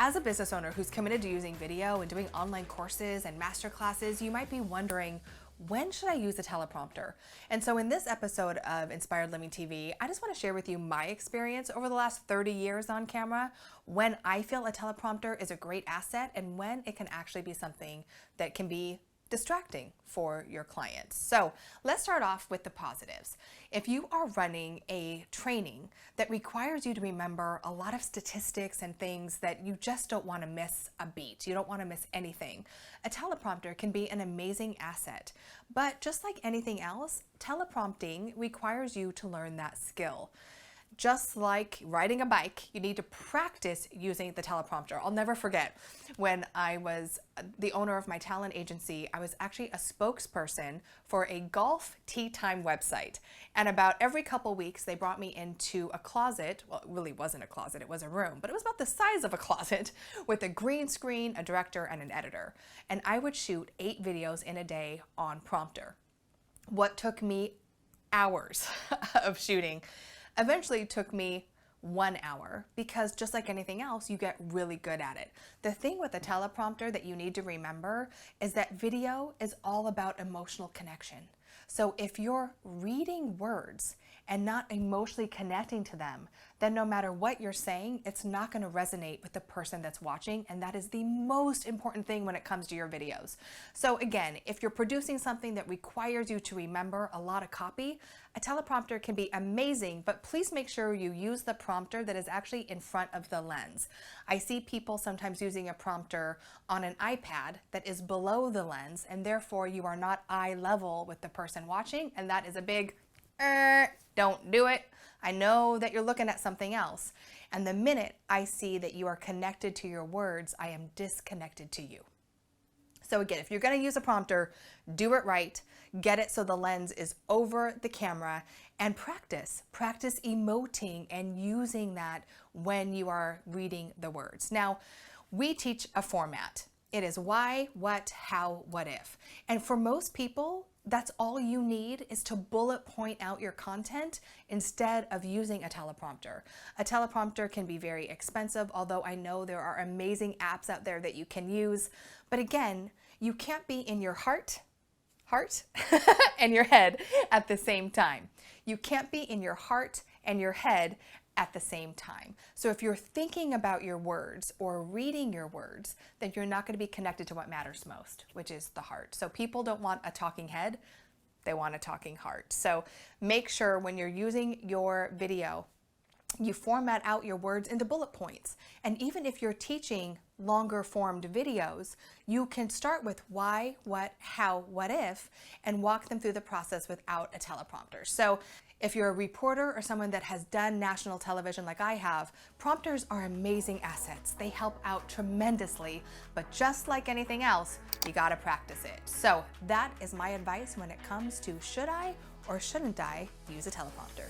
As a business owner who's committed to using video and doing online courses and masterclasses, you might be wondering, when should I use a teleprompter? And so in this episode of Inspired Living TV, I just want to share with you my experience over the last 30 years on camera, when I feel a teleprompter is a great asset and when it can actually be something that can be distracting for your clients. So let's start off with the positives. If you are running a training that requires you to remember a lot of statistics and things that you just don't want to miss a beat, you don't want to miss anything, a teleprompter can be an amazing asset. But just like anything else, teleprompting requires you to learn that skill. Just like riding a bike, you need to practice using the teleprompter. I'll never forget when I was the owner of my talent agency, I was actually a spokesperson for a golf tee time website. And about every couple weeks, they brought me into a closet. Well, it really wasn't a closet, it was a room, but it was about the size of a closet with a green screen, a director, and an editor. And I would shoot 8 videos in a day on prompter. What took me hours of shooting eventually took me 1 hour, because just like anything else, you get really good at it. The thing with a teleprompter that you need to remember is that video is all about emotional connection. So if you're reading words and not emotionally connecting to them, then no matter what you're saying, it's not going to resonate with the person that's watching, and that is the most important thing when it comes to your videos. So again, if you're producing something that requires you to remember a lot of copy, a teleprompter can be amazing, but please make sure you use the prompter that is actually in front of the lens. I see people sometimes using a prompter on an iPad that is below the lens, and therefore you are not eye level with the person watching, and that is a big don't do it. I know that you're looking at something else. And the minute I see that you are connected to your words, I am disconnected to you. So again, if you're going to use a prompter, do it right, get it so the lens is over the camera, and practice emoting and using that when you are reading the words. Now, we teach a format. It is why, what, how, what if. And for most people, that's all you need, is to bullet point out your content instead of using a teleprompter. A teleprompter can be very expensive, although I know there are amazing apps out there that you can use. But again, you can't be in your heart and your head at the same time. You can't be in your heart and your head at the same time. So if you're thinking about your words or reading your words, then you're not going to be connected to what matters most, which is the heart. So people don't want a talking head, they want a talking heart. So make sure when you're using your video, you format out your words into bullet points. And even if you're teaching longer formed videos, you can start with why, what, how, what if, and walk them through the process without a teleprompter. So if you're a reporter or someone that has done national television like I have, prompters are amazing assets. They help out tremendously, but just like anything else, you gotta practice it. So that is my advice when it comes to should I or shouldn't I use a teleprompter.